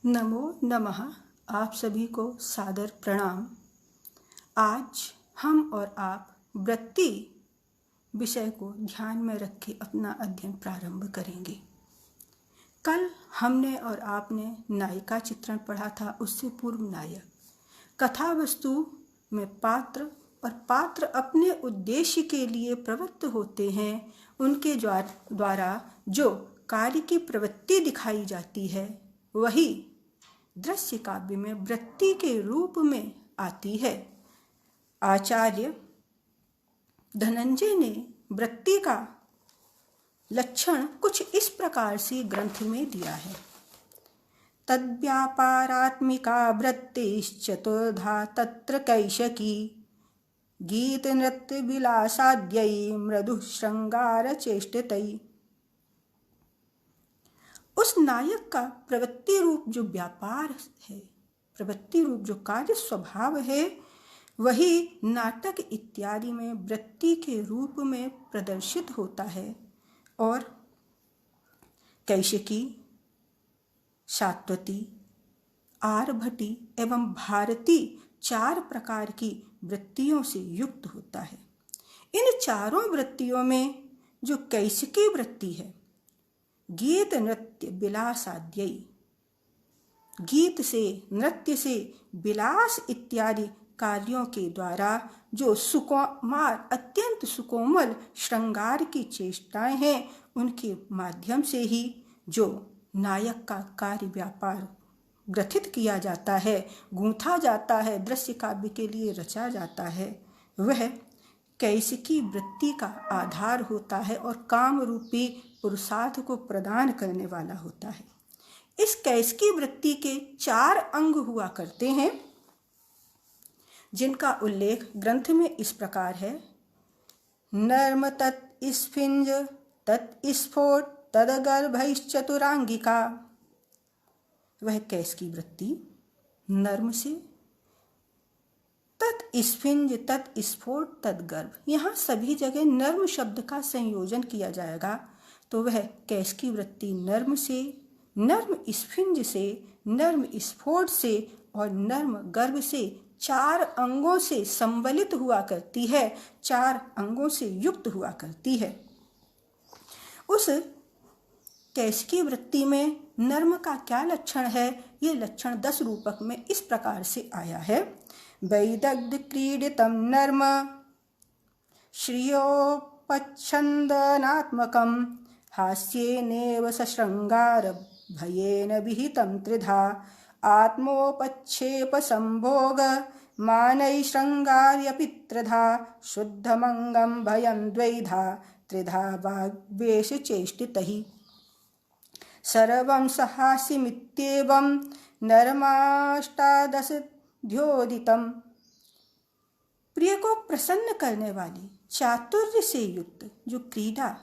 नमो नमः। आप सभी को सादर प्रणाम। आज हम और आप वृत्ति विषय को ध्यान में रख के अपना अध्ययन प्रारंभ करेंगे। कल हमने और आपने नायिका चित्रण पढ़ा था, उससे पूर्व नायक। कथा वस्तु में पात्र और पात्र अपने उद्देश्य के लिए प्रवृत्त होते हैं। उनके द्वारा जो कार्य की प्रवृत्ति दिखाई जाती है वही दृश्य काव्य में वृत्ति के रूप में आती है। आचार्य धनंजय ने वृत्ति का लक्षण कुछ इस प्रकार से ग्रंथ में दिया है। तद्व्यापारात्मिका वृत्तिश्चतुर्धा तत्र कैशकी गीत नृत्य विलासाद्यै मृदु श्रृंगार चेष्टितै। उस नायक का प्रवृत्ति रूप जो व्यापार है, प्रवृत्ति रूप जो कार्य स्वभाव है, वही नाटक इत्यादि में वृत्ति के रूप में प्रदर्शित होता है। और कैशिकी, सात्वती, आरभटी एवं भारती 4 प्रकार की वृत्तियों से युक्त होता है। इन चारों वृत्तियों में जो कैशिकी वृत्ति है, गीत नृत्य विलासाद्यै, गीत से, नृत्य से, विलास इत्यादि कार्यों के द्वारा जो सुकुमार, अत्यंत सुकोमल श्रृंगार की चेष्टाएं हैं, उनके माध्यम से ही जो नायक का कार्य व्यापार ग्रथित किया जाता है, गूंथा जाता है, दृश्य काव्य के लिए रचा जाता है, वह कैशिकी वृत्ति का आधार होता है और काम रूपी पुरुषार्थ को प्रदान करने वाला होता है। इस कैशिकी वृत्ति के 4 अंग हुआ करते हैं, जिनका उल्लेख ग्रंथ में इस प्रकार है। नर्म तत् स्फिंज तत् स्फोट तदगर्भश्चतुरांगिका। वह कैशिकी वृत्ति नर्म से, तत् स्फिंज तत् स्फोट तद्गर्भ, यहाँ सभी जगह नर्म शब्द का संयोजन किया जाएगा, तो वह कैशिकी वृत्ति नर्म से, नर्म स्फिंज से, नर्म स्फोट से और नर्म गर्भ से 4 अंगों से संबलित हुआ करती है, 4 अंगों से युक्त हुआ करती है। उस कैशिकी वृत्ति में नर्म का क्या लक्षण है? ये लक्षण 10 रूपक में इस प्रकार से आया है। वैदग्ध क्रीडितं नर्म श्रियोपच्छन्दनात्मकं हास्येनेव सशृंगार भयेन विहितं त्रिधा आत्मोपक्षेप संभोग मानै श्रृंगार्यपि त्रिधा शुद्धमंगं भयं द्वैधा त्रिधा वाग्वेश चेष्टितैः सर्वं सहास्यमित्येवं नरमाष्टादशध्योदितं। प्रिय को प्रसन्न करने वाली चातुर्य से युक्त जो क्रीड़ा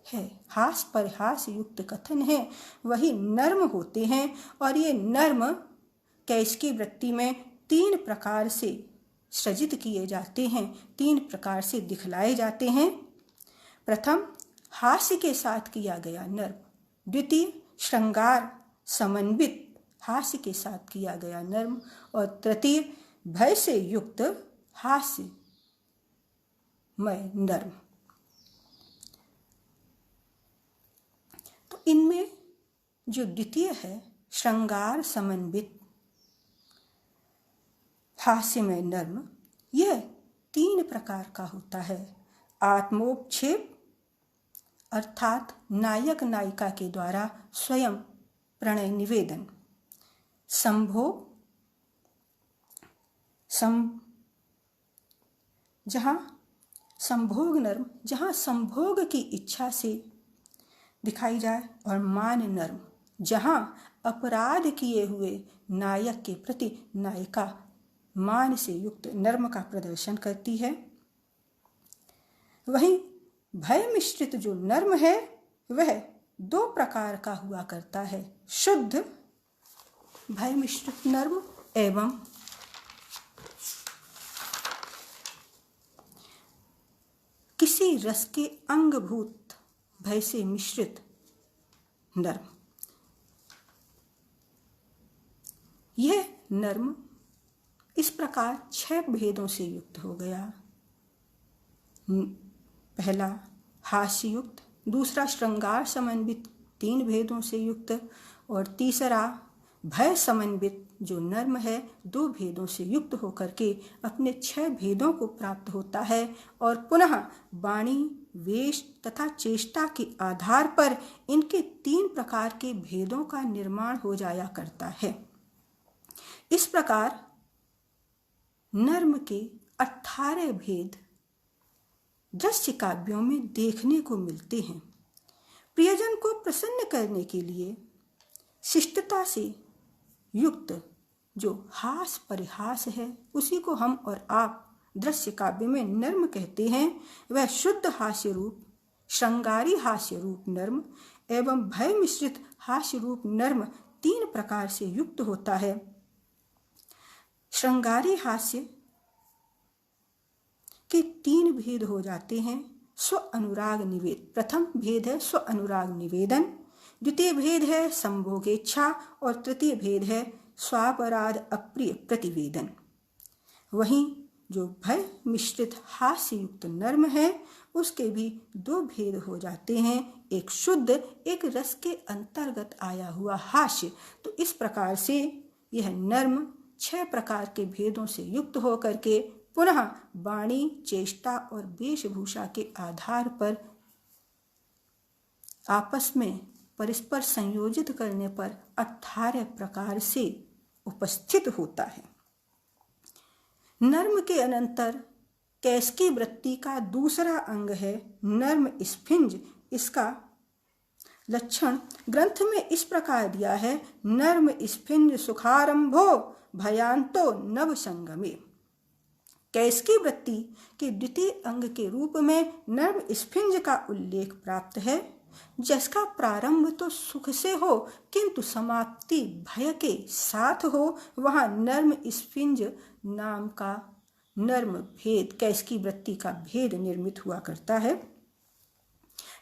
है, हास परिहास युक्त कथन है, वही नर्म होते हैं। और ये नर्म कैशिकी वृत्ति में 3 प्रकार से सृजित किए जाते हैं, 3 प्रकार से दिखलाए जाते हैं। प्रथम हास्य के साथ किया गया नर्म, द्वितीय श्रृंगार समन्वित हास्य के साथ किया गया नर्म, और तृतीय भय से युक्त हास्यमय नर्म। तो इनमें जो द्वितीय है, श्रृंगार समन्वित हास्यमय नर्म, यह 3 प्रकार का होता है। आत्मोपक्षेप अर्थात नायक नायिका के द्वारा स्वयं प्रणय निवेदन, संभोग जहाँ संभोग नर्म, जहाँ संभोग की इच्छा से दिखाई जाए, और मान नर्म, जहाँ अपराध किए हुए नायक के प्रति नायिका मान से युक्त नर्म का प्रदर्शन करती है। वहीं भय मिश्रित जो नर्म है, वह 2 प्रकार का हुआ करता है। शुद्ध भय मिश्रित नर्म एवं किसी रस के अंगभूत भय से मिश्रित नर्म। यह नर्म इस प्रकार 6 भेदों से युक्त हो गया। पहला हास्य युक्त, दूसरा श्रृंगार समन्वित 3 भेदों से युक्त, और तीसरा भय समन्वित जो नर्म है 2 भेदों से युक्त होकर के अपने 6 भेदों को प्राप्त होता है। और पुनः वाणी, वेश तथा चेष्टा के आधार पर इनके 3 प्रकार के भेदों का निर्माण हो जाया करता है। इस प्रकार नर्म के 18 भेद दृश्य काव्यों में देखने को मिलते हैं। प्रियजन को प्रसन्न करने के लिए शिष्टता से युक्त जो हास परिहास है, उसी को हम और आप दृश्य काव्य में नर्म कहते हैं। वह शुद्ध हास्य रूप, श्रृंगारी हास्य रूप नर्म एवं भय मिश्रित हास्य रूप नर्म 3 प्रकार से युक्त होता है। श्रृंगारी हास्य के 3 भेद हो जाते हैं। स्व अनुराग निवेदन, प्रथम भेद है स्व अनुराग निवेदन, द्वितीय भेद है संभोगेच्छा, और तृतीय भेद है स्वापराध अप्रिय प्रतिवेदन। वहीं जो भय मिश्रित हास्य युक्त नर्म है, उसके भी 2 भेद हो जाते हैं, एक शुद्ध, एक रस के अंतर्गत आया हुआ हास्य। तो इस प्रकार से यह नर्म 6 प्रकार के भेदों से युक्त होकर के पुनः वाणी, चेष्टा और वेशभूषा के आधार पर आपस में परस्पर संयोजित करने पर 18 प्रकार से उपस्थित होता है। नर्म के अनंतर कैसकी वृत्ति का दूसरा अंग है नर्म स्फिंज। इसका लक्षण ग्रंथ में इस प्रकार दिया है, नर्म स्फिंज सुखारंभो भयांतो नव संगमे। कैसकी वृत्ति के द्वितीय अंग के रूप में नर्म स्फिंज का उल्लेख प्राप्त है, जिसका प्रारंभ तो सुख से हो किंतु समाप्ति भय के साथ हो। वहाँ नर्म स्फिंज नाम का नर्म भेद, कैसकी वृत्ति का भेद निर्मित हुआ करता है।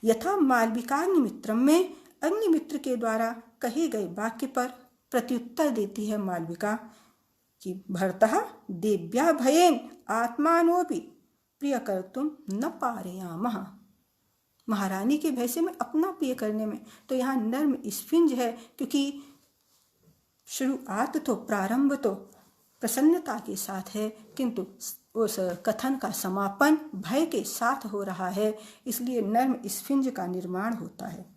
यथा मालविकाग्निमित्रम में अग्निमित्र के द्वारा कहे गए वाक्य पर प्रत्युत्तर देती है मालविका कि भर्तः देव्या भयेन आत्मानोपि प्रिय कर्तुम न पारयामः। महारानी के भय से में अपना प्रिय करने में, तो यहाँ नर्म स्फिंज है, क्योंकि शुरुआत तो प्रारंभ तो प्रसन्नता के साथ है, किंतु उस कथन का समापन भय के साथ हो रहा है, इसलिए नर्म स्फिंज का निर्माण होता है।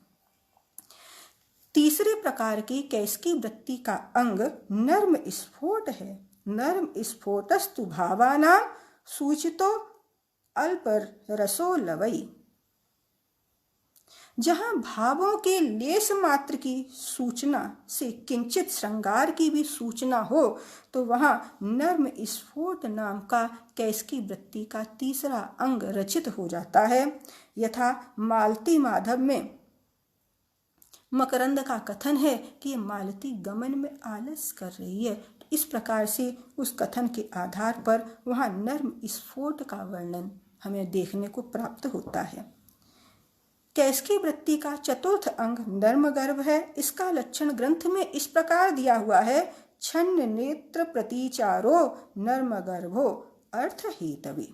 तीसरे प्रकार की कैसकी वृत्ति का अंग नर्म स्फोट है। नर्म स्फोटस्तु भावानां सूचितो अल्प रसो लवई। जहाँ भावों के लेस मात्र की सूचना से किंचित श्रृंगार की भी सूचना हो, तो वहाँ नर्म स्फोट नाम का कैसकी वृत्ति का तीसरा अंग रचित हो जाता है। यथा मालती माधव में मकरंद का कथन है कि मालती गमन में आलस कर रही है। तो इस प्रकार से उस कथन के आधार पर वहाँ नर्म स्फोट का वर्णन हमें देखने को प्राप्त होता है। कैसकी वृत्ति का चतुर्थ अंग नर्म गर्भ है। इसका लक्षण ग्रंथ में इस प्रकार दिया हुआ है, छन्न नेत्र प्रतिचारो नर्म गर्भो अर्थ हेतवे।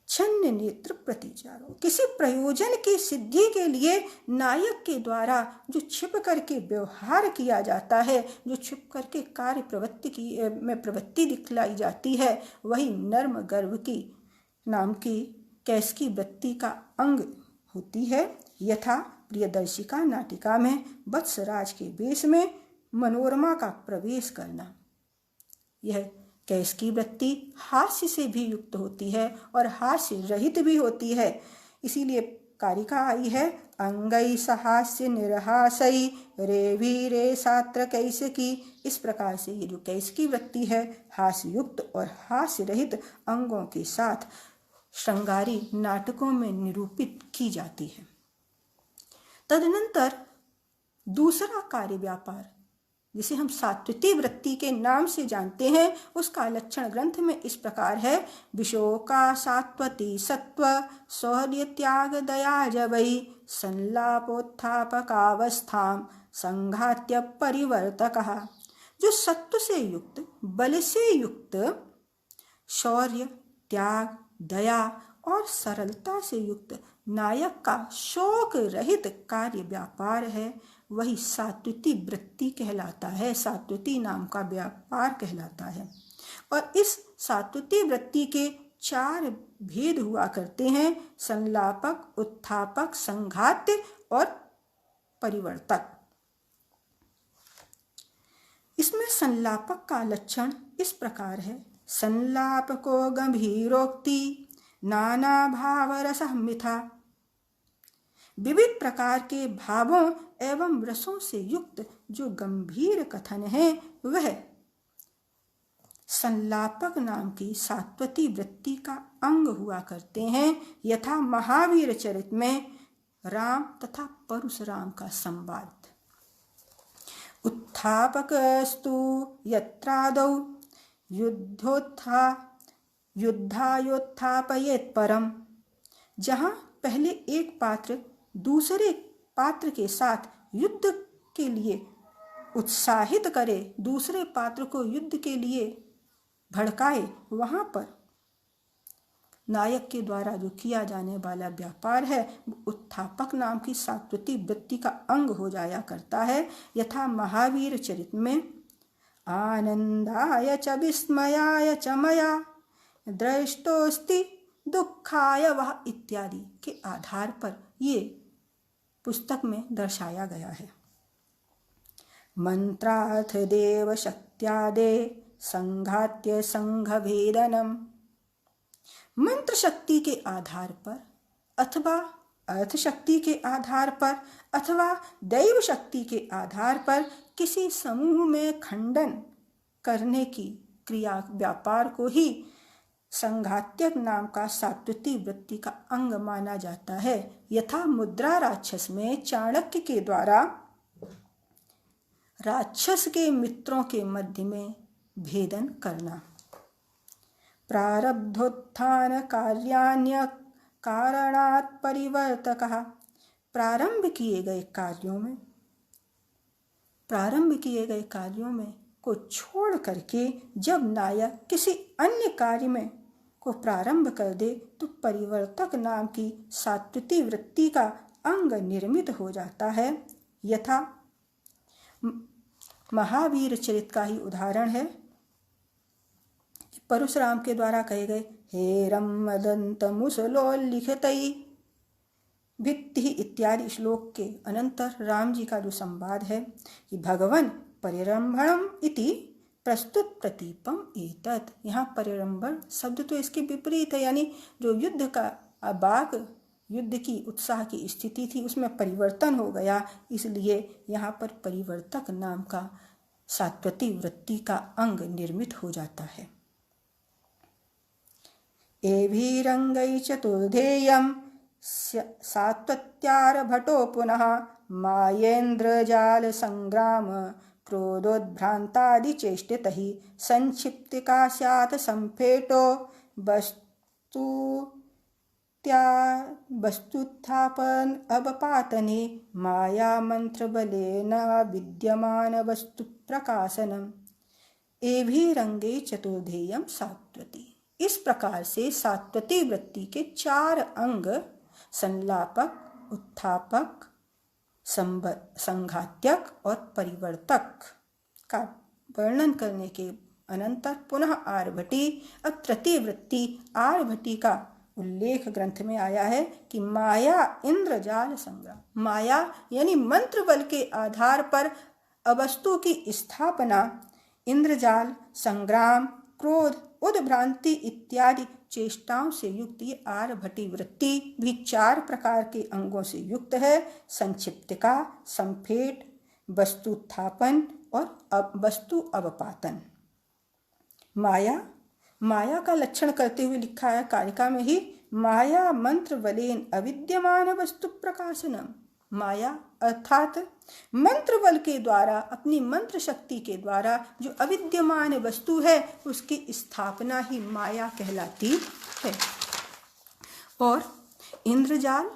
छन्न नेत्र प्रतिचारो, किसी प्रयोजन की सिद्धि के लिए नायक के द्वारा जो छिप करके व्यवहार किया जाता है, जो छिप करके कार्य प्रवृत्ति में प्रवृत्ति दिखलाई जाती है, वही नर्म गर्भ की नाम की कैसकी वृत्ति का अंग होती है। यथा प्रियदर्शिका नाटिका में वत्सराज के वेश में मनोरमा का प्रवेश करना, यह कैसकी वृत्ति हास्य से भी युक्त होती है और हास्य रहित भी होती है। इसीलिए कारिका आई है, अंगई सहास्य निर्हासई रेवी रे सात्र कैसकी। इस प्रकार से ये जो कैसकी वृत्ति है, हास्य युक्त और हास्य रहित अंगों के साथ श्रृंगारी नाटकों में निरूपित की जाती है। तदनंतर दूसरा कार्य व्यापार जिसे हम सात्विकी वृत्ति के नाम से जानते हैं, उसका लक्षण ग्रंथ में इस प्रकार है। विशोका सात्वती सत्व शौर्य त्याग दया जवै संलापोत्थापकावस्थां संघात्य परिवर्तकः। जो सत्व से युक्त, बल से युक्त, शौर्य, त्याग, दया और सरलता से युक्त नायक का शोक रहित कार्य व्यापार है, वही सात्विकी वृत्ति कहलाता है, सात्विकी नाम का व्यापार कहलाता है। और इस सात्विकी वृत्ति के 4 भेद हुआ करते हैं, संलापक, उत्थापक, संघात्य और परिवर्तक। इसमें संलापक का लक्षण इस प्रकार है। संलापको गंभीरोक्ति नाना भाव रसमिथा। विविध प्रकार के भावों एवं रसों से युक्त जो गंभीर कथन है, वह संलापक नाम की सात्वती वृत्ति का अंग हुआ करते हैं। यथा महावीर चरित में राम तथा परशुराम का संवाद। उत्थापकस्तु यत्रादौ युद्धायोत्थापयेत् परम। जहाँ पहले एक पात्र दूसरे पात्र के साथ युद्ध के लिए उत्साहित करे, दूसरे पात्र को युद्ध के लिए भड़काए, वहाँ पर नायक के द्वारा जो किया जाने वाला व्यापार है, उत्थापक नाम की सात्वती वृत्ति का अंग हो जाया करता है। यथा महावीर चरित में आनंदाय च विस्मयाय च मया दृष्टोस्ति दुखाय वह इत्यादि के आधार पर ये पुस्तक में दर्शाया गया है। मंत्रार्थ देव शक्त्यादे संघात्य संघभेदनम। मंत्र शक्ति के आधार पर अथवा अर्थ शक्ति के आधार पर अथवा दैव शक्ति के आधार पर किसी समूह में खंडन करने की क्रिया व्यापार को ही संघात्यक नाम का सात्वती वृत्ति का अंग माना जाता है। यथा मुद्रा राक्षस में चाणक्य के द्वारा राक्षस के मित्रों के मध्य में भेदन करना। प्रारब्धोत्थान कार्यान्य कारणात् परिवर्तकः। प्रारंभ किए गए कार्यों में को छोड़ करके जब नायक किसी अन्य कार्य में को प्रारंभ कर दे, तो परिवर्तक नाम की सात्वती वृत्ति का अंग निर्मित हो जाता है। यथा महावीर चरित का ही उदाहरण है। परशुराम के द्वारा कहे गए हे रम्मदंत मुसलोल्लिखितै भित्ति इत्यादि श्लोक के अनंतर राम जी का जो संवाद है कि भगवन परिरंभणम इति प्रस्तुत प्रतीपम एतत्। यहाँ परिरंभण शब्द तो इसके विपरीत है, यानी जो युद्ध का बाग, युद्ध की उत्साह की स्थिति थी, उसमें परिवर्तन हो गया, इसलिए यहाँ पर परिवर्तक नाम का सात्वती वृत्ति का अंग निर्मित हो जाता है। एभिरंगै चतुर्धेयं सात्वत्यारभटो पुनः मायेन्द्रजाल संग्राम क्रोधोद्भ्रांतादि चेष्टितः संक्षिप्तिका स्यात् संफेटो वस्तुत्थापन अवपातने माया मंत्र बलेन विद्यमान वस्तु प्रकाशनम। एभिरंगे चतुर्धेयम सात्वती। इस प्रकार से सात्वती वृत्ति के 4 अंग संलापक, उत्थापक, संघात्यक और परिवर्तक का वर्णन करने के अनंतर पुनः आर्भटी। अब तृतीय वृत्ति आर्भटी का उल्लेख ग्रंथ में आया है कि माया इंद्रजाल संग्राम। माया यानी मंत्र बल के आधार पर अवस्तु की स्थापना, इंद्रजाल, संग्राम, क्रोध, उद्भ्रांति इत्यादि चेष्टाओं से युक्त ये आर्भटी वृत्ति भी 4 प्रकार के अंगों से युक्त है। संक्षिप्तिका, संफेट, वस्तुत्थापन और वस्तु अवपातन। माया का लक्षण करते हुए लिखा है कारिका में ही, माया मंत्र बलेन अविद्यमान वस्तु प्रकाशनम। माया अर्थात मंत्र बल के द्वारा, अपनी मंत्र शक्ति के द्वारा जो अविद्यमान वस्तु है उसकी स्थापना ही माया कहलाती है। और इंद्रजाल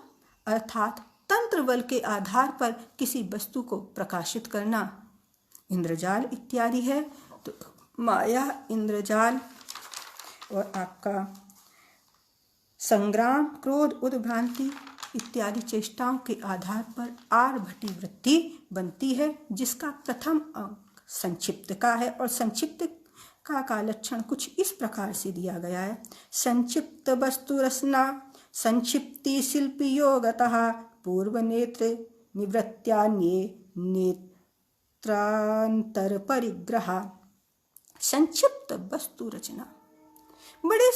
अर्थात तंत्र बल के आधार पर किसी वस्तु को प्रकाशित करना इंद्रजाल इत्यादि है। तो माया, इंद्रजाल और आपका संग्राम, क्रोध, उद्भ्रांति इत्यादि चेष्टाओं के आधार पर आर्भटी वृत्ति बनती है, जिसका प्रथम अंक संक्षिप्त का है। और संक्षिप्त का लक्षण कुछ इस प्रकार से दिया गया है। संक्षिप्त वस्तु रचना संक्षिप्ति शिल्प योगतः पूर्व नेत्र निवृत्त्यान्ये नेत्रांतर परिग्रह। संक्षिप्त वस्तु रचना, बड़े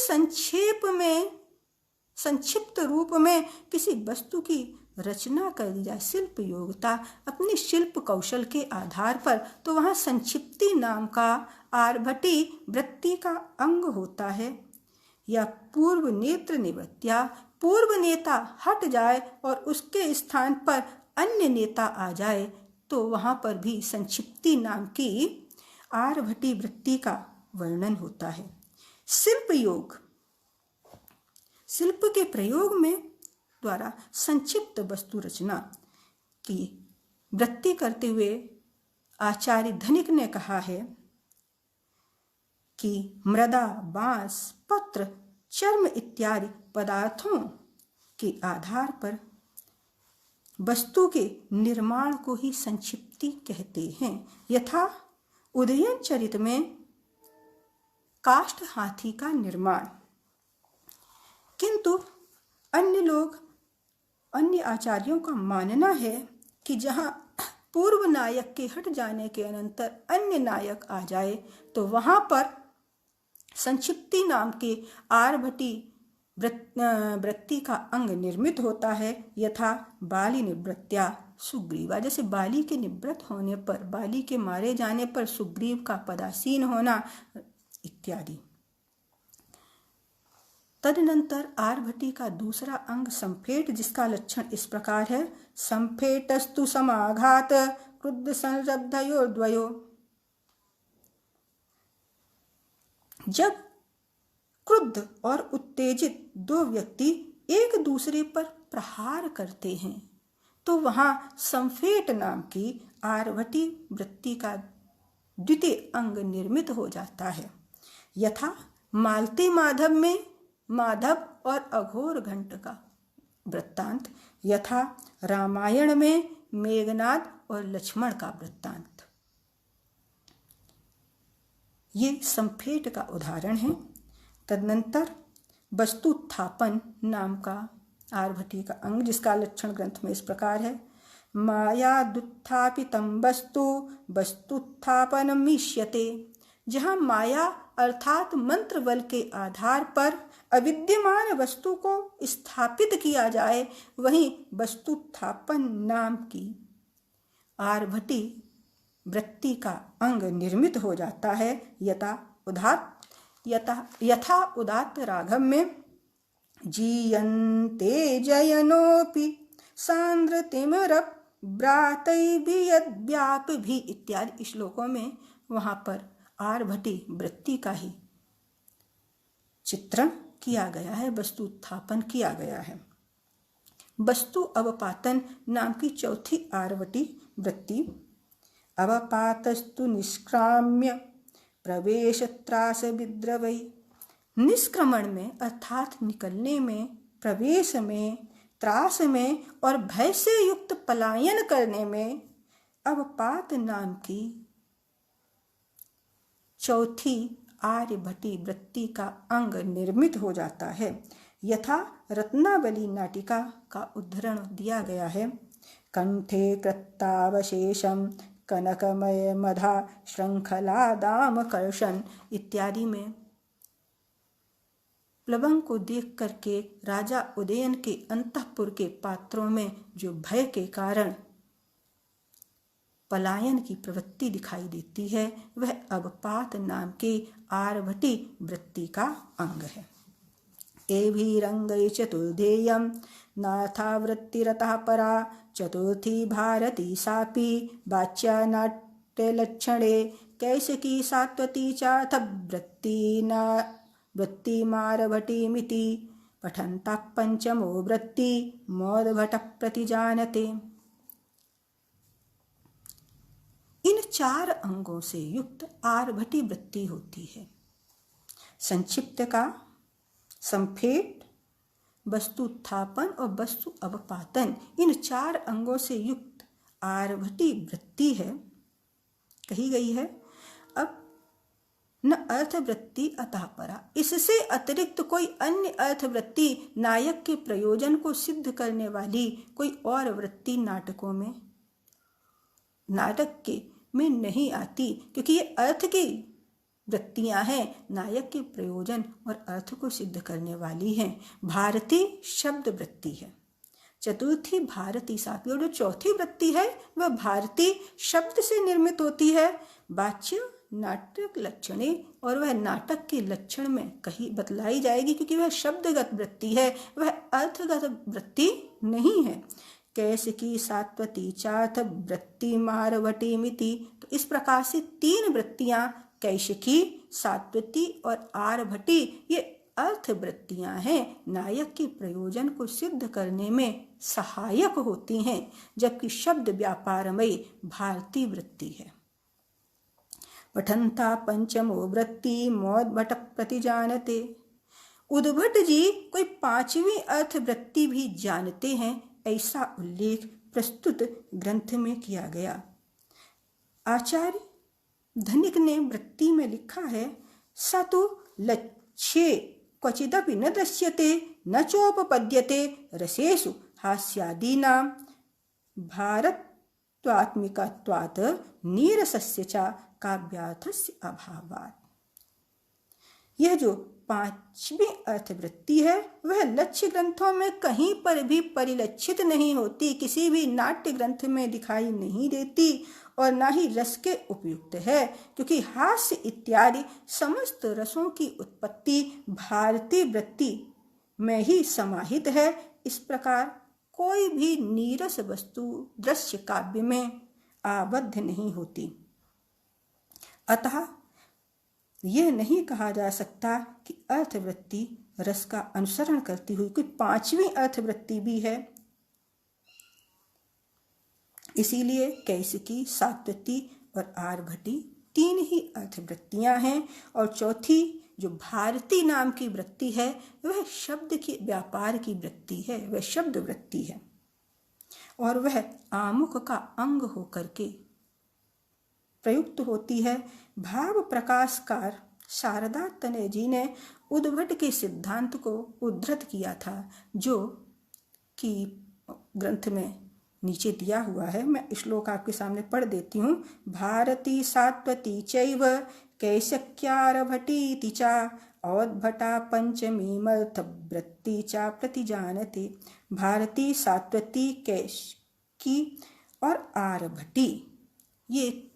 संक्षिप्त रूप में किसी वस्तु की रचना कर दी जाए, शिल्प योग्यता, अपनी शिल्प कौशल के आधार पर, तो वहाँ संक्षिप्ति नाम का आर्भटी वृत्ति का अंग होता है। या पूर्व नेत्र निवृत्त्या, पूर्व नेता हट जाए और उसके स्थान पर अन्य नेता आ जाए, तो वहाँ पर भी संक्षिप्ति नाम की आर्भटी वृत्ति का वर्णन होता है। शिल्प योग, शिल्प के प्रयोग में द्वारा संक्षिप्त वस्तु रचना की वृत्ति करते हुए आचार्य धनिक ने कहा है कि मृदा, बांस, पत्र, चर्म इत्यादि पदार्थों के आधार पर वस्तु के निर्माण को ही संक्षिप्ति कहते हैं। यथा उदयन चरित में काष्ठ हाथी का निर्माण। किंतु अन्य आचार्यों का मानना है कि जहाँ पूर्व नायक के हट जाने के अनंतर अन्य नायक आ जाए, तो वहाँ पर संक्षिप्ति नाम के आर्भटी वृत्ति का अंग निर्मित होता है। यथा बाली निवृत्त्या सुग्रीवा, जैसे बाली के निवृत्त होने पर, बाली के मारे जाने पर सुग्रीव का पदासीन होना इत्यादि। तदनंतर आर्भटी का दूसरा अंग संफेट, जिसका लक्षण इस प्रकार है। संफेटस्तु समाघात क्रुद्ध संरब्धयोर्द्वयो। जब क्रुद्ध और उत्तेजित दो व्यक्ति एक दूसरे पर प्रहार करते हैं, तो वहां संफेट नाम की आर्भटी वृत्ति का द्वितीय अंग निर्मित हो जाता है। यथा मालती माधव में माधव और अघोर घंट का वृत्तांत, यथा रामायण में मेघनाद और लक्ष्मण का वृत्तांत। ये संफेट का उदाहरण है। तदनंतर वस्तुत्थापन नाम का आर्भटी का अंग, जिसका लक्षण ग्रंथ में इस प्रकार है। माया दुत्थापितं वस्तु वस्तुत्थापनमिष्यते। जहाँ माया अर्थात मंत्र बल के आधार पर अविद्यमान वस्तु को स्थापित किया जाए, वहीं वस्तुत्थापन नाम की आर्भटी वृत्ति का अंग निर्मित हो जाता है। यथा उदात्त राघव में जीयन्ते जयनोपि सांद्रतिमिरव्रातैर्व्यापि इत्यादि श्लोकों में वहाँ पर आर्भटी वृत्ति का ही चित्रण किया गया है, वस्तु उत्थापन किया गया है। वस्तु अवपातन नाम की चौथी आर्भटी वृत्ति। अवपातस्तु निष्क्राम्य प्रवेश त्रास विद्रवै। निष्क्रमण में अर्थात निकलने में, प्रवेश में, त्रास में और भय से युक्त पलायन करने में अवपात नाम की चौथी आर्यभटी वृत्ति का अंग निर्मित हो जाता है। यथा रत्नावली नाटिका का उद्धरण दिया गया है। कंठे कृत्तावशेषम कनकमय मधा श्रृंखला दाम कर्षण इत्यादि में प्लवंग को देख करके राजा उदयन के अंतःपुर के पात्रों में जो भय के कारण पलायन की प्रवृत्ति दिखाई देती है, वह अवपात नाम के आर्भटी वृत्ति का अंग है। एभिरंगै चतुर्धेयं नाथावृत्तिरतः परा चतुर्थी भारती सापि वाच्या नाट्यलक्षणे कैशिकी सात्वती चाथ वृत्तिमारभटीमिति पठन्ताः पंचमो वृत्ति मोदभटः प्रतिजानते। इन 4 अंगों से युक्त आरभटी वृत्ति होती है। संक्षिप्त का, संफेट, वस्तु उत्थापन और वस्तु अवपातन, इन 4 अंगों से युक्त आरभटी वृत्ति है, कही गई है। अब न अर्थवृत्ति अतः परा, इससे अतिरिक्त कोई अन्य अर्थवृत्ति, नायक के प्रयोजन को सिद्ध करने वाली कोई और वृत्ति नाटक के में नहीं आती, क्योंकि ये अर्थ की वृत्तियां हैं, नायक के प्रयोजन और अर्थ को सिद्ध करने वाली हैं। भारती शब्द वृत्ति है। चतुर्थी भारती सापी, और जो चौथी वृत्ति है वह भारती शब्द से निर्मित होती है। वाच्य नाटक लक्षणे, और वह नाटक के लक्षण में कहीं बतलाई जाएगी, क्योंकि वह शब्दगत वृत्ति है, वह अर्थगत वृत्ति नहीं है। कैशिकी सात्वती चाथ वृत्ति मारभटीमिति, तो इस प्रकार से 3 वृत्तियां कैशिकी, सात्वती और आरभटी ये अर्थ वृत्तियां हैं, नायक के प्रयोजन को सिद्ध करने में सहायक होती हैं, जबकि शब्द व्यापारमयी भारतीय वृत्ति है। पठन्ता पंचमो वृत्ति मोदभट प्रतिजानते, उद्भट जी कोई 5वीं अर्थ वृत्ति भी जानते हैं, ऐसा उल्लेख प्रस्तुत ग्रंथ में किया गया। आचार्य धनिक ने वृत्ति में लिखा है, स तु लक्ष्ये क्वचिदपि न दृश्यते न चोपपद्यते रसेषु हास्यादीनां भारत्वात्मिकत्वात् नीरसस्य च काव्यार्थस्य अभावात्। यह जो 5वीं अर्थवृत्ति है वह लक्ष्य ग्रंथों में कहीं पर भी परिलक्षित नहीं होती, किसी भी नाट्य ग्रंथ में दिखाई नहीं देती और ना ही रस के उपयुक्त है, क्योंकि हास्य इत्यादि समस्त रसों की उत्पत्ति भारतीय वृत्ति में ही समाहित है। इस प्रकार कोई भी नीरस वस्तु दृश्य काव्य में आबद्ध नहीं होती। अतः यह नहीं कहा जा सकता कि अर्थवृत्ति रस का अनुसरण करती हुई कोई 5वीं अर्थवृत्ति भी है। इसीलिए कैशिकी, सात्वती और आरभटी 3 ही अर्थवृत्तियां हैं, और चौथी जो भारती नाम की वृत्ति है वह शब्द के व्यापार की वृत्ति है, वह शब्द वृत्ति है, और वह आमुख का अंग होकर के प्रयुक्त होती है। भाव प्रकाशकार शारदा तनय जी ने उद्भट के सिद्धांत को उद्धृत किया था, जो कि ग्रंथ में नीचे दिया हुआ है। मैं श्लोक आपके सामने पढ़ देती हूँ। भारती सात्वती चैव कैशक्यारभटीति च औद्भटा पंचमीमर्थ वृत्ति च प्रतिजानते। भारती, सात्वती, कैशिकी और आरभटी ये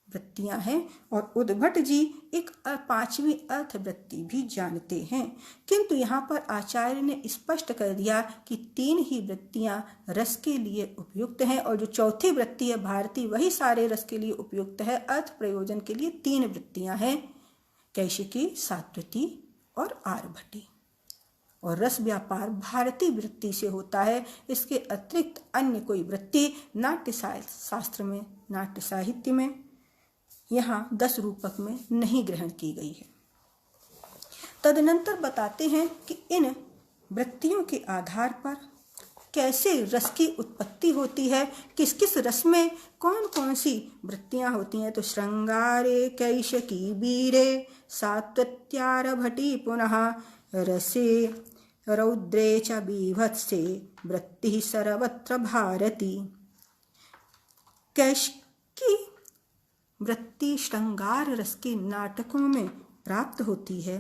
वृत्तियां हैं, और उद्भट जी एक 5वीं अर्थवृत्ति भी जानते हैं, किंतु यहाँ पर आचार्य ने स्पष्ट कर दिया कि 3 ही वृत्तियां रस के लिए उपयुक्त हैं, और जो चौथी वृत्ति है भारती वही सारे रस के लिए उपयुक्त है। अर्थ प्रयोजन के लिए 3 वृत्तियां हैं, कैशिकी, सात्वती और आरभटी, और रस व्यापार भारतीय वृत्ति से होता है। इसके अतिरिक्त अन्य कोई वृत्ति नाट्य शास्त्र में, नाट्य साहित्य में यहाँ 10 रूपक में नहीं ग्रहण की गई है। तदनंतर बताते हैं कि इन वृत्तियों के आधार पर कैसे रस की उत्पत्ति होती है, किस किस रस में कौन कौन सी वृत्तियां होती हैं। तो श्रृंगारे कैशिकी वीरे सात्वत्यारभटी पुनः रसे रौद्रे च बीभत्से वृत्ति सर्वत्र भारती। कैशिकी वृत्ति श्रृंगार रस के नाटकों में प्राप्त होती है,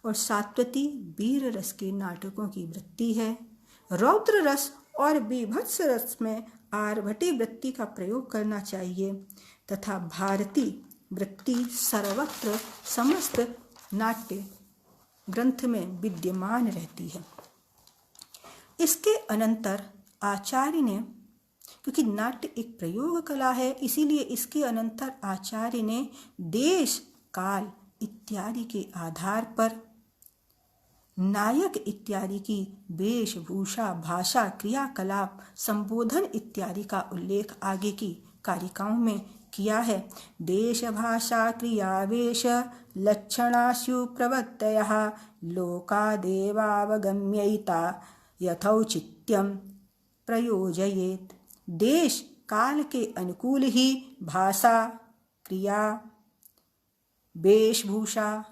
और सात्वती वीर रस के नाटकों की वृत्ति है। रौद्र रस और बीभत्स रस में आरभटी वृत्ति का प्रयोग करना चाहिए, तथा भारती वृत्ति सर्वत्र समस्त नाट्य ग्रंथ में विद्यमान रहती है। इसके अनंतर आचार्य ने, क्योंकि नाट्य एक प्रयोग कला है, इसीलिए इसके अनंतर आचार्य ने देश, काल इत्यादि के आधार पर नायक इत्यादि की वेशभूषा, भाषा, क्रियाकलाप, संबोधन इत्यादि का उल्लेख आगे की कारिकाओं में किया है। देश, भाषा, क्रियावेश लक्षणाशु प्रवृत्तयः लोकादेवावगम्यैता यथौचित्यं प्रयोजयेत्। देश काल के अनुकूल ही भाषा, क्रिया, वेशभूषा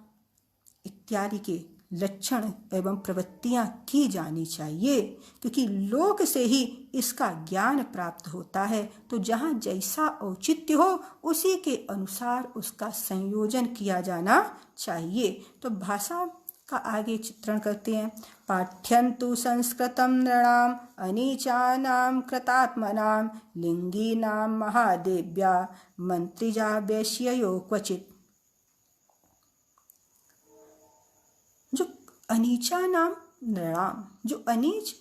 इत्यादि के लक्षण एवं प्रवृत्तियां की जानी चाहिए, क्योंकि लोक से ही इसका ज्ञान प्राप्त होता है। तो जहाँ जैसा औचित्य हो उसी के अनुसार उसका संयोजन किया जाना चाहिए। तो भाषा का आगे चित्रण करते हैं। पाठ्यन्तु संस्कृतं नृणाम् अनीचानां कृतात्मनां लिंगीनां महादेव्या मंत्रिजा वैश्ययो क्वचित्। जो अनीचा नाम नृणाम, जो अनीच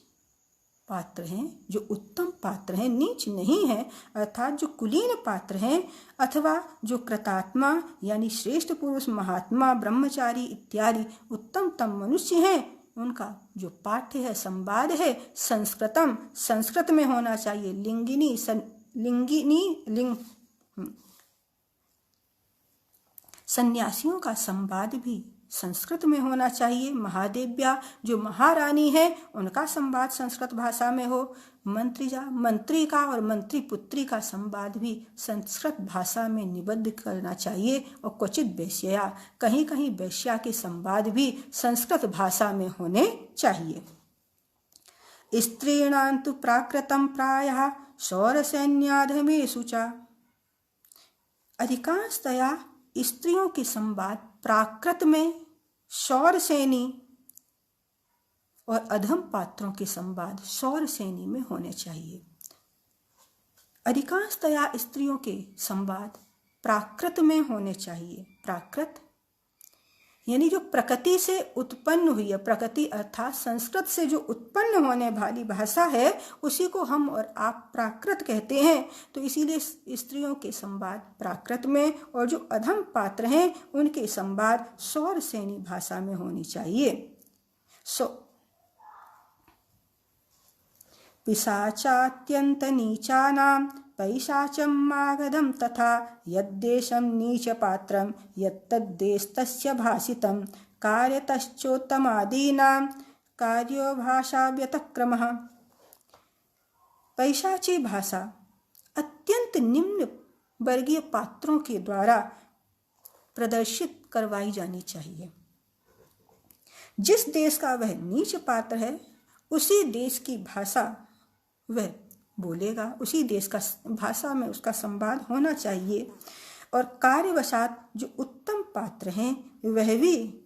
पात्र हैं, जो उत्तम पात्र हैं, नीच नहीं है, अर्थात जो कुलीन पात्र हैं, अथवा जो कृतात्मा यानी श्रेष्ठ पुरुष, महात्मा, ब्रह्मचारी इत्यादि उत्तमतम मनुष्य हैं, उनका जो पाठ्य है, संवाद है, संस्कृतम संस्कृत में होना चाहिए। सन्यासियों का संवाद भी संस्कृत में होना चाहिए। महादेव्या जो महारानी है, उनका संवाद संस्कृत भाषा में हो। मंत्रिजा मंत्री का और मंत्री पुत्री का संवाद भी संस्कृत भाषा में निबद्ध करना चाहिए। और क्वचित वैश्या, कहीं कहीं वैश्या के संवाद भी संस्कृत भाषा में होने चाहिए। स्त्रीणां तु प्राकृतं प्रायः सौरसैन्याधमेषु च। अधिकांशतया स्त्रियों के संवाद प्राकृत में सौर सैनी और अधम पात्रों के संवाद सौर सैनी में होने चाहिए। अधिकांशतया स्त्रियों के संवाद प्राकृत में होने चाहिए। प्राकृत यानी जो प्रकृति से उत्पन्न हुई है, प्रकृति अर्थात संस्कृत से जो उत्पन्न होने वाली भाषा है, उसी को हम और आप प्राकृत कहते हैं। तो इसीलिए स्त्रियों के संवाद प्राकृत में और जो अधम पात्र हैं उनके संवाद सौर सैनी भाषा में होनी चाहिए। पिशाचात्यंत नीचानां पैशाचं मागधं तथा यद्देशं नीचपात्रं यत्तद्देशतस्य भाषितं कार्यतश्चोत्तमादीनां कार्यो भाषा व्यतक्रमः। पैशाची भाषा अत्यंत निम्न वर्गीय पात्रों के द्वारा प्रदर्शित करवाई जानी चाहिए। जिस देश का वह नीच पात्र है, उसी देश की भाषा वह बोलेगा, उसी देश का भाषा में उसका संवाद होना चाहिए। और कार्यवशात जो उत्तम पात्र हैं, वह भी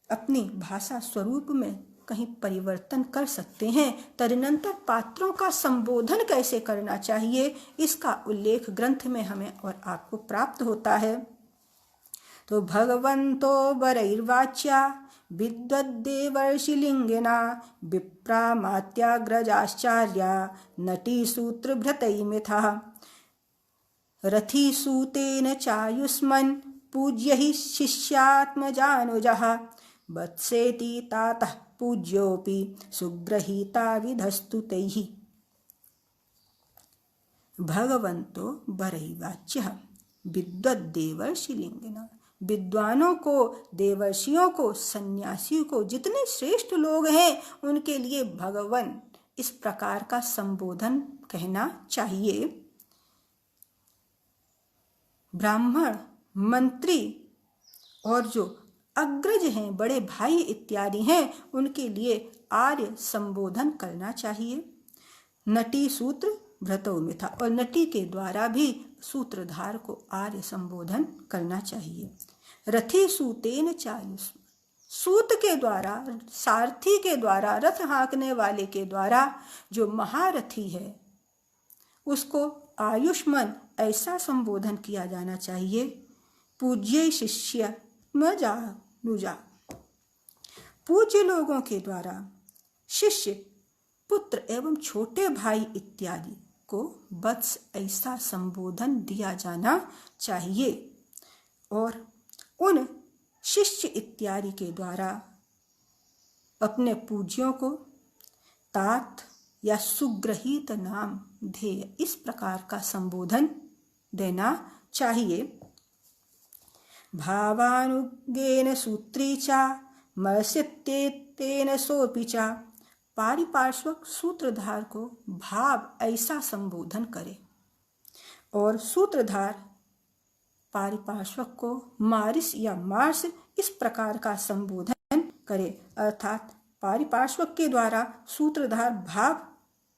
अपनी भाषा स्वरूप में कहीं परिवर्तन कर सकते हैं। तदनंतर पात्रों का संबोधन कैसे करना चाहिए, इसका उल्लेख ग्रंथ में हमें और आपको प्राप्त होता है। तो भगवन्तो वरैर्वाच्या विद्वद्देवर्षिलिंगिना विप्रामात्याग्रजाश्चार्या नटीसूत्रभृतैमिथः रथिसूतेन चायुष्मन् पूज्य हि शिष्यात्मजानुजः वत्सेति तातः पूज्योऽपि सुगृहीता विधस्तु तैः। भगवन्तो वरैर्वाच्यः विद्वद्देवर्षिलिंगिना, विद्वानों को, देवर्षियों को, सन्यासियों को, जितने श्रेष्ठ लोग हैं उनके लिए भगवन इस प्रकार का संबोधन कहना चाहिए। ब्राह्मण, मंत्री और जो अग्रज हैं, बड़े भाई इत्यादि हैं, उनके लिए आर्य संबोधन करना चाहिए। नटी सूत्र भृतौ मिथा, और नटी के द्वारा भी सूत्रधार को आर्य संबोधन करना चाहिए। रथी सूतेन चायुष, सूत के द्वारा, सारथी के द्वारा, रथ हाँकने वाले के द्वारा जो महारथी है उसको आयुष्मान ऐसा संबोधन किया जाना चाहिए। पूज्य शिष्य मजानुजा, पूज्य लोगों के द्वारा शिष्य पुत्र एवं छोटे भाई इत्यादि को वत्स ऐसा संबोधन दिया जाना चाहिए। और उन शिष्य इत्यादि के द्वारा अपने पूज्यों को तात या सुग्रहित नाम ध्येय इस प्रकार का संबोधन देना चाहिए। भावानुगेन सूत्री चा मर्सित्येतेन सोऽपि चा। पारिपार्श्वक सूत्रधार को भाव ऐसा संबोधन करे और सूत्रधार पारिपार्श्वक को मारिस या मार्स इस प्रकार का संबोधन करे, अर्थात पारिपार्श्वक के द्वारा सूत्रधार भाव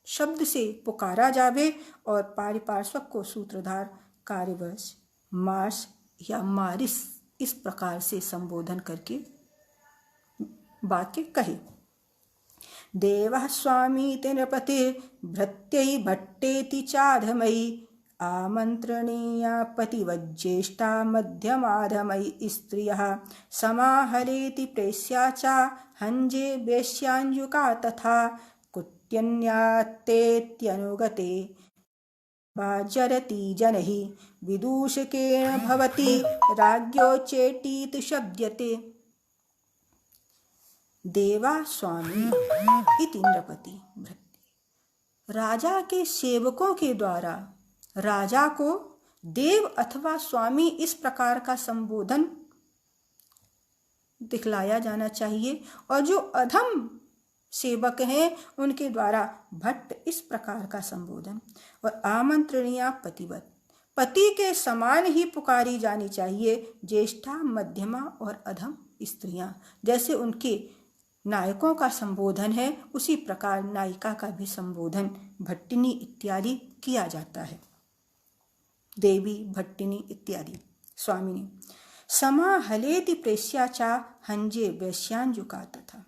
शब्द से पुकारा जावे और पारिपार्श्वक को सूत्रधार कार्यवश मार्स या मारिस इस प्रकार से संबोधन करके वाक्य कहे। देवः स्वामीति नृपतिर्भृत्यै भट्टेति चाधमयि आमन्त्रणीया पतिवज्येष्ठा मध्यमाधमयि स्त्रियः समाहरेति प्रेष्या च हञ्जे वेश्याञ्जुका तथा कुट्यन्यात्तेत्यनुगते वाजरति जनैः विदूषकेण भवति राज्ञो चेटीति शब्द्यते। देवा स्वामी इति नृपति भृत्य। राजा के सेवकों के द्वारा राजा को देव अथवा स्वामी इस प्रकार का संबोधन दिखलाया जाना चाहिए और जो अधम सेवक हैं उनके द्वारा भट्ट इस प्रकार का संबोधन। और आमंत्रणीया पतिवत, पति के समान ही पुकारी जानी चाहिए ज्येष्ठा मध्यमा और अधम स्त्रियां। जैसे उनके नायकों का संबोधन है उसी प्रकार नायिका का भी संबोधन भट्टिनी इत्यादि किया जाता है। देवी भट्टिनी इत्यादि स्वामिनी। समाहलेति प्रेष्या चा हंजे वैश्यांजुका तथा।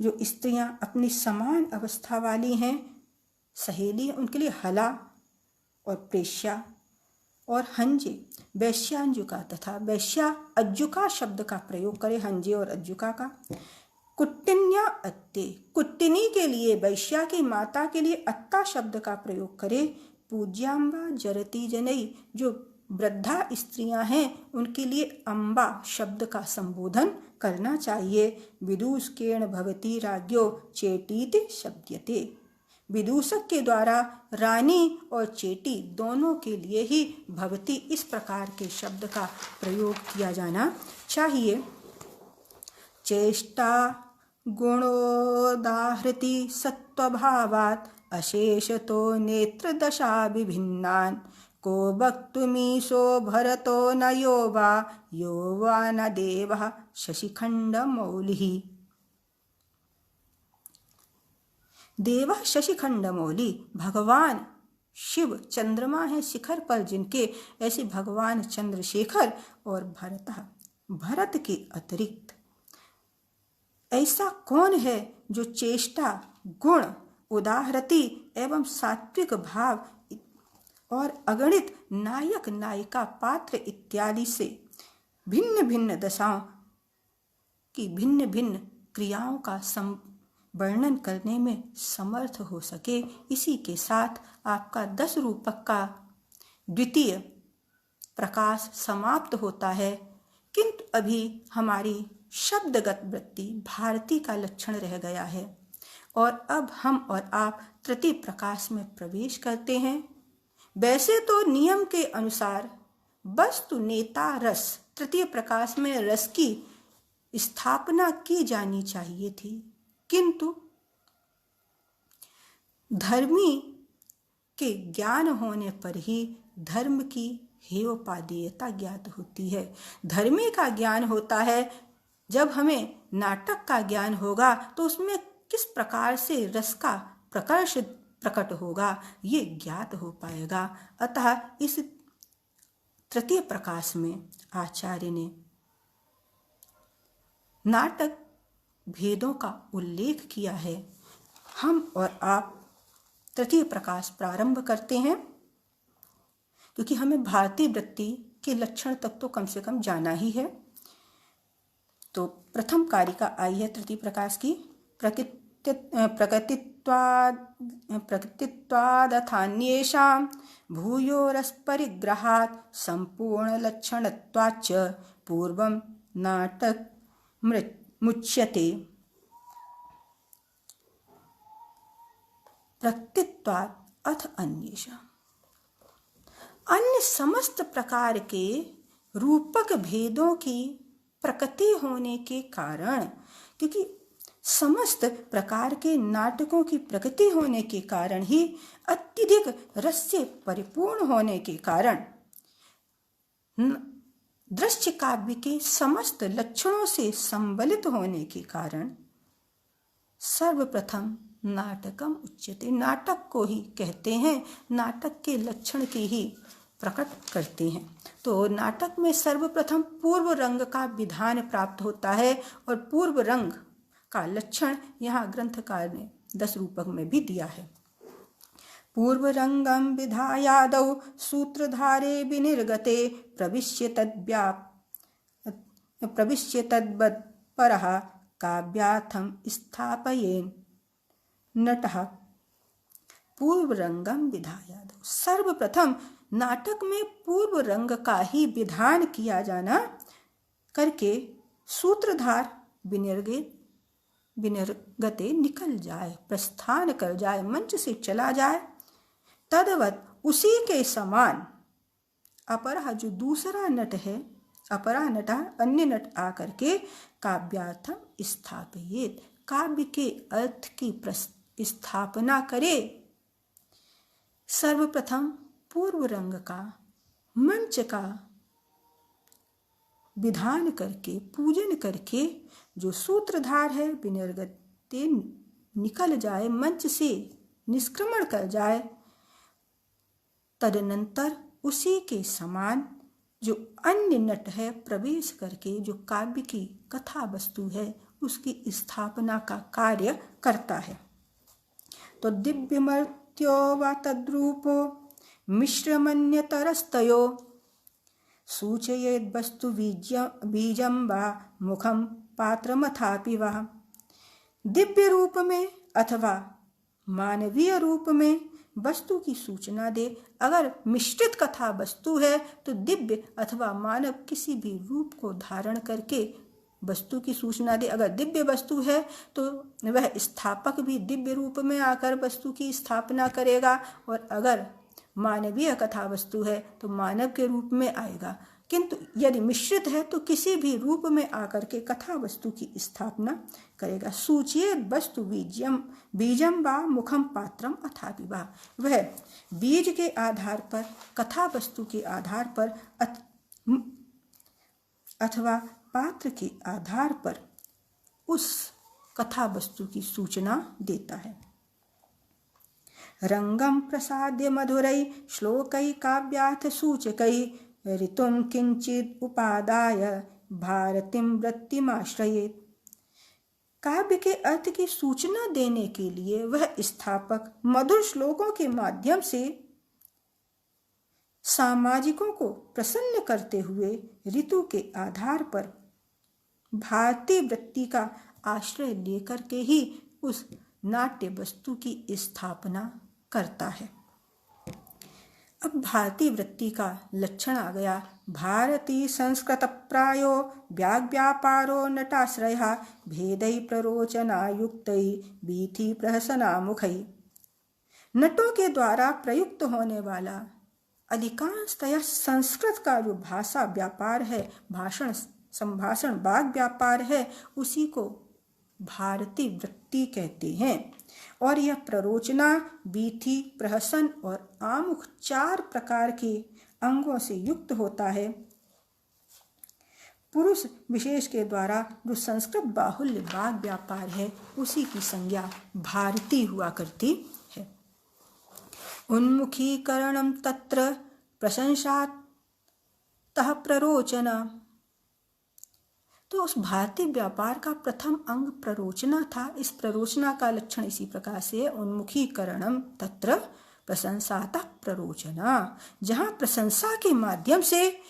जो स्त्रियां अपनी समान अवस्था वाली हैं सहेली उनके लिए हला और प्रेष्या और हंजे वैश्यांजुका तथा वैश्या अज्जुका शब्द का प्रयोग करे, हंजे और अज्जुका का। कुट्टिन्या अत्ते, कुट्टिनी के लिए वैश्या की माता के लिए अत्ता शब्द का प्रयोग करे। पूज्यांबा जरती जनई, जो वृद्धा स्त्रियां हैं उनके लिए अम्बा शब्द का संबोधन करना चाहिए। विदूषकेण भवति राज्ञो चेटीति शब्द्यते। विदूषक के द्वारा रानी और चेटी दोनों के लिए ही भवति इस प्रकार के शब्द का प्रयोग किया जाना चाहिए। चेष्टा गुणोदाहृति सत्वभावात् अशेषतो नेत्रदशा विभिन्नान् को वक्तुमीशो भरतो न यो वा न देवः शशिखण्डमौलिः। देवः शशिखण्डमौली, भगवान शिव चंद्रमा है शिखर पर जिनके, ऐसे भगवान चंद्रशेखर। और भरत के अतिरिक्त ऐसा कौन है जो चेष्टा गुण उदाहृति एवं सात्विक भाव और अगणित नायक नायिका पात्र इत्यादि से भिन्न भिन्न दशाओं की भिन्न भिन्न क्रियाओं का वर्णन करने में समर्थ हो सके। इसी के साथ आपका 10 रूपक का द्वितीय प्रकाश समाप्त होता है। किंतु अभी हमारी शब्दगत वृत्ति भारती का लक्षण रह गया है और अब हम और आप तृतीय प्रकाश में प्रवेश करते हैं। वैसे तो नियम के अनुसार वस्तु नेता रस तृतीय प्रकाश में रस की स्थापना की जानी चाहिए थी, किंतु धर्मी के ज्ञान होने पर ही धर्म की हेयोपादेयता ज्ञात होती है। धर्मी का ज्ञान होता है जब हमें नाटक का ज्ञान होगा तो उसमें किस प्रकार से रस का प्रकर्ष प्रकट होगा ये ज्ञात हो पाएगा। अतः इस तृतीय प्रकाश में आचार्य ने नाटक भेदों का उल्लेख किया है। हम और आप तृतीय प्रकाश प्रारंभ करते हैं क्योंकि हमें भारतीय वृत्ति के लक्षण तक तो कम से कम जाना ही है। तो प्रथम कारिका आई है तृतीय प्रकाश की, प्रकृतित्वादथान्येषां भूयोरस्परिग्रहात् सम्पूर्णलक्षणत्वाच्च पूर्वं नाटकमुच्यते। प्रकृतित्वात् अथ अन्येषां, अन्य समस्त प्रकार के रूपक भेदों की प्रकृति होने के कारण, क्योंकि समस्त प्रकार के नाटकों की प्रकृति होने के कारण ही, अत्यधिक रस से परिपूर्ण होने के कारण, दृश्य काव्य के समस्त लक्षणों से संबलित होने के कारण सर्वप्रथम नाटकम उच्यते, नाटक को ही कहते हैं, नाटक के लक्षण के ही प्रकट करते हैं। तो नाटक में सर्वप्रथम पूर्व रंग का विधान प्राप्त होता है और पूर्व रंग का लक्षण यहाँ ग्रंथकार ने 10 रूपक में भी दिया है। पूर्व रंगम विधायादौ सूत्रधारे विनिर्गते प्रविश्य तद्वत्परः काव्यार्थं स्थापयेन् नटः। पूर्व रंगम विधायादौ, सर्वप्रथम नाटक में पूर्व रंग का ही विधान किया जाना करके सूत्रधार विनिर्गते निकल जाए, प्रस्थान कर जाए, मंच से चला जाए। तदवत, उसी के समान अपरः, जो दूसरा नट है, अपरा नटः, अन्य नट आकर के काव्यार्थम स्थापयेत्, काव्य के अर्थ की स्थापना करे। सर्वप्रथम पूर्व रंग का, मंच का विधान करके, पूजन करके, जो सूत्रधार है विनिर्गते निकल जाए, मंच से निष्क्रमण कर जाए। तदनंतर उसी के समान जो अन्य नट है प्रवेश करके जो काव्य की कथा वस्तु है उसकी स्थापना का कार्य करता है। तो दिव्यमर्त्यो वा तद्रूपो मिश्रमन्यतरस्तयो सूचयेद् वस्तु बीजं वा मुखं पात्रमथापि वा। दिव्य रूप में अथवा मानवीय रूप में वस्तु की सूचना दे। अगर मिश्रित कथा वस्तु है तो दिव्य अथवा मानव किसी भी रूप को धारण करके वस्तु की सूचना दे। अगर दिव्य वस्तु है तो वह स्थापक भी दिव्य रूप में आकर वस्तु की स्थापना करेगा, और अगर मानवीय कथा वस्तु है तो मानव के रूप में आएगा। किंतु यदि मिश्रित है तो किसी भी रूप में आकर के कथा वस्तु की स्थापना करेगा। सूचयेद् वस्तु बीजम वा मुखम पात्रम अथापि वा। वह बीज के आधार पर, कथा वस्तु के आधार पर अथवा पात्र के आधार पर उस कथा वस्तु की सूचना देता है। रंगम प्रसाद्य मधुरै श्लोकै काव्यार्थ सूचकै ऋतुं किंचित उपादाय भारतीं वृत्तिमाश्रयेत्। काव्य के अर्थ की सूचना देने के लिए वह स्थापक मधुर श्लोकों के माध्यम से सामाजिकों को प्रसन्न करते हुए ऋतु के आधार पर भारतीय वृत्ति का आश्रय लेकर के ही उस नाट्य वस्तु की स्थापना करता है। अब भारतीय वृत्ति का लक्षण आ गया। भारती संस्कृत प्रायो व्यापारो नटाश्रयः भेदै प्ररोचना युक्तै बीथि प्रहसना मुखै। नटों के द्वारा प्रयुक्त होने वाला अधिकांशतः संस्कृत का जो भाषा व्यापार है, भाषण संभाषण वाग व्यापार है, उसी को भारतीय वृत्ति कहते हैं। और यह प्ररोचना, बीथि, प्रहसन और आमुख 4 प्रकार के अंगों से युक्त होता है। पुरुष विशेष के द्वारा जो संस्कृत बाहुल्य वाग व्यापार है उसी की संज्ञा भारती हुआ करती है। उन्मुखीकरणम तत्र प्रशंसातः प्ररोचना। तो उस भारतीय व्यापार का प्रथम अंग प्ररोचना था। इस प्ररोचना का लक्षण इसी प्रकार से उन्मुखीकरणम तत्र प्रशंसातः प्ररोचना, जहाँ प्रशंसा के माध्यम से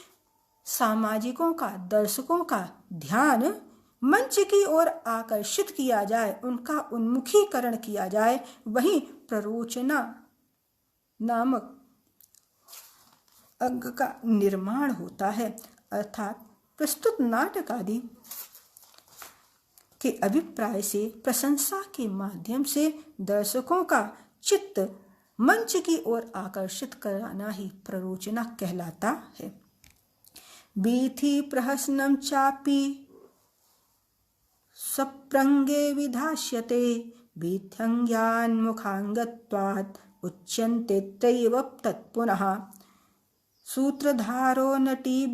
सामाजिकों का, दर्शकों का ध्यान मंच की ओर आकर्षित किया जाए, उनका उन्मुखीकरण किया जाए, वहीं प्ररोचना नामक अंग का निर्माण होता है। अर्थात प्रस्तुत नाटक आदि के अभिप्राय से प्रशंसा के माध्यम से दर्शकों का चित्त मंच की ओर आकर्षित कराना ही प्ररोचना कहलाता है। बीथि प्रहसनं चापि सप्रंगे विधास्यते, बीथ्यङ्ग्यान्मुखाङ्गत्वात् उच्यन्ते त्रैव तत्पुनः। सूत्रधारो नटी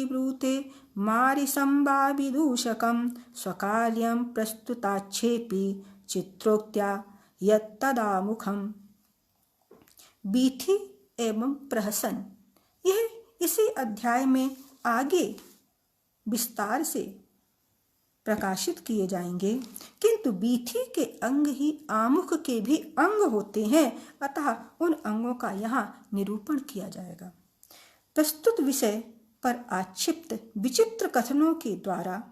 ब्रूते मारिसंबा विदूषकं, स्वकाल्यं प्रस्तुताक्षेपी चित्रोक्त्या यत्तदामुखम्। बीथि एवं प्रहसन यह इसी अध्याय में आगे विस्तार से प्रकाशित किए जाएंगे, किंतु बीथि के अंग ही आमुख के भी अंग होते हैं, अतः उन अंगों का यहाँ निरूपण किया जाएगा। प्रस्तुत विषय पर आक्षिप्त विचित्र कथनों के द्वारा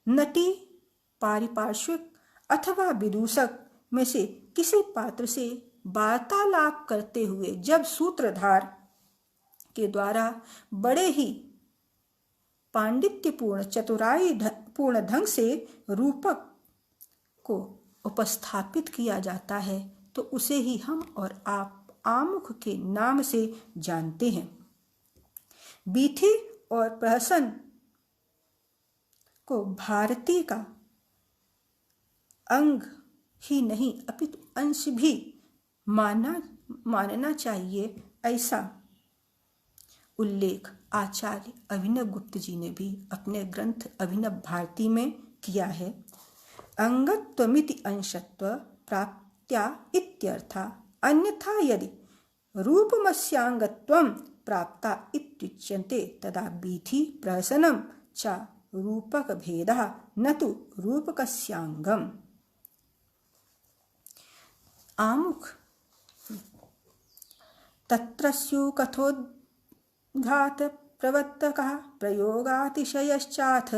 नटी, पारिपार्श्विक अथवा विदूषक में से किसी पात्र से वार्तालाप करते हुए जब सूत्रधार के द्वारा बड़े ही पांडित्यपूर्ण चतुराई पूर्ण ढंग से रूपक को उपस्थापित किया जाता है, तो उसे ही हम और आप आमुख के नाम से जानते हैं। बीथि और प्रहसन को भारती का अंग ही नहीं अपितु अंश भी मानना चाहिए, ऐसा उल्लेख आचार्य अभिनव गुप्त जी ने भी अपने ग्रंथ अभिनव भारती में किया है। अंगत्वमिति अंशत्व प्राप्त्या इत्यर्था, अन्यथा यदि रूपमस्यांगत्वं प्राप्ता इत्युच्यन्ते तदा बीथि प्रहसनं च रूपक भेदः न तु रूपकस्यांगम्। आमुख तत्र स्यु कथोद्घात प्रवर्तकः प्रयोगातिशयश्चाथ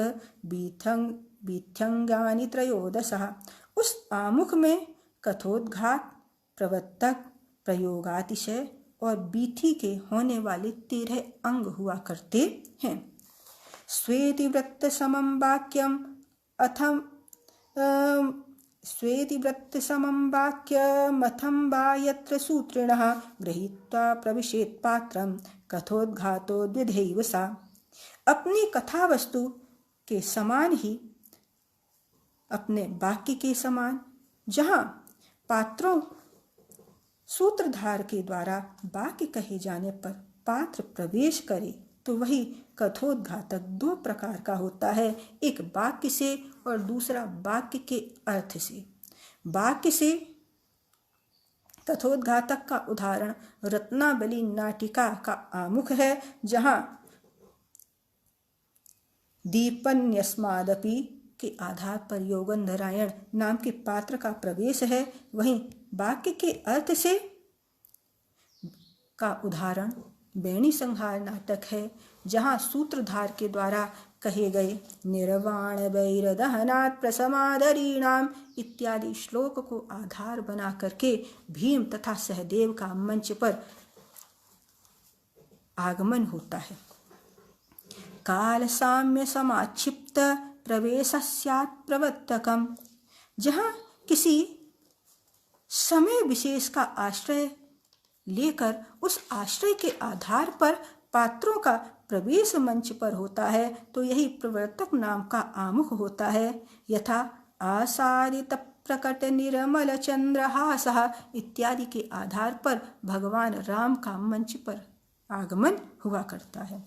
बीथ्यङ्गानि त्रयोदशः। उस आमुख में कथोद्घात, प्रवर्तक, प्रयोगातिशय और बीथि के होने वाले 13 अंग हुआ करते हैं। स्वेतिवृत्त समं वाक्यम अथम स्वेतिवृत्तसमं वा यत्र सूत्रिणः गृहीत्वा प्रविशेत् पात्रं कथोद्घातो द्विधैव सा। अपनी कथा वस्तु के समान ही अपने वाक्य के समान जहाँ पात्रों सूत्रधार के द्वारा वाक्य कहे जाने पर पात्र प्रवेश करे, तो वही कथोद्घातक 2 प्रकार का होता है, एक वाक्य से और दूसरा वाक्य के अर्थ से। वाक्य से कथोद्घातक का उदाहरण रत्नावली नाटिका का आमुख है, जहाँ दीपन्यस्मादपि के आधार पर योगंधरायण नाम के पात्र का प्रवेश है। वहीं वाक्य के अर्थ से का उदाहरण बेणी संहार नाटक है, जहाँ सूत्रधार के द्वारा कहे गए निर्वाण वैरदहनात् प्रसमादरीणाम इत्यादि श्लोक को आधार बना करके भीम तथा सहदेव का मंच पर आगमन होता है। काल साम्य समाक्षिप्त प्रवेशस्यात् प्रवर्तकम, जहाँ किसी समय विशेष का आश्रय लेकर उस आश्रय के आधार पर पात्रों का प्रवेश मंच पर होता है, तो यही प्रवर्तक नाम का आमुख होता है। यथा आसादित प्रकट निर्मल चंद्रहासः इत्यादि के आधार पर भगवान राम का मंच पर आगमन हुआ करता है।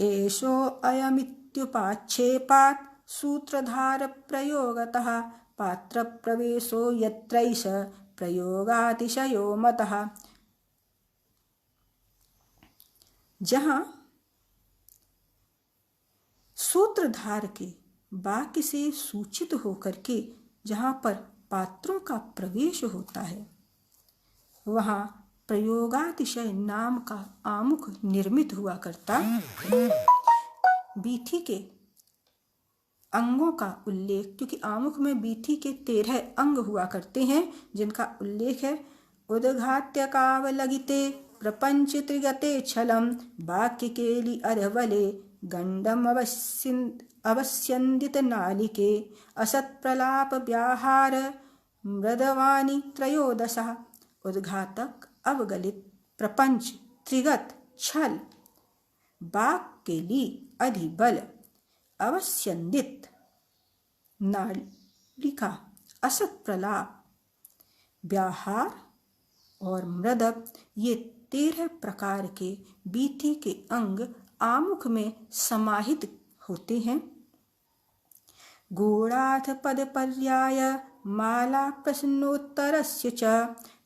एषो अयमित्युपाक्षेपात् सूत्रधार प्रयोगतः पात्र प्रवेशो यत्रैष प्रयोगातिशयो मतः। जहाँ सूत्रधार के वाक्य से सूचित होकर के जहाँ पर पात्रों का प्रवेश होता है, वहाँ प्रयोगातिशय नाम का आमुख निर्मित हुआ करता है। बीथी के अंगों का उल्लेख, क्योंकि आमुख में बीथी के 13 अंग हुआ करते हैं, जिनका उल्लेख है। उद्घात्य कावलगिते प्रपंच त्रिगते छलम वाक्य केली अधवले गंडम अवस्यंदित नालिके असत प्रलाप व्याहार मृदवानी त्रयोदशा। उद्घातक, अवगलित, प्रपंच, त्रिगत, छल, वाक्केली, अधिबल, अवस्यंदित, नालिका, असत प्रलाप, व्याहार और मृदव, ये 13 प्रकार के बीथी के अंग आमुख में समाहित होते हैं। गूढ़ार्थ पद पर्याय माला प्रश्नोत्तरस्य च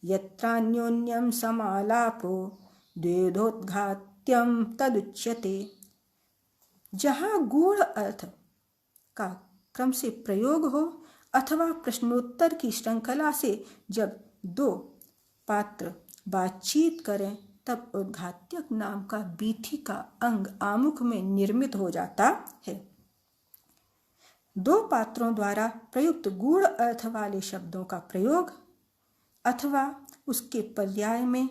यत्रान्योन्यं समालापो द्वेधोद्घात्यं तदुच्यते। जहाँ गूढ़ अर्थ का क्रम से प्रयोग हो अथवा प्रश्नोत्तर की श्रृंखला से जब दो पात्र बातचीत करें, तब उद्घात्यक नाम का बीथी का अंग आमुख में निर्मित हो जाता है। दो पात्रों द्वारा प्रयुक्त गूढ़ अर्थ वाले शब्दों का प्रयोग अथवा उसके पर्याय में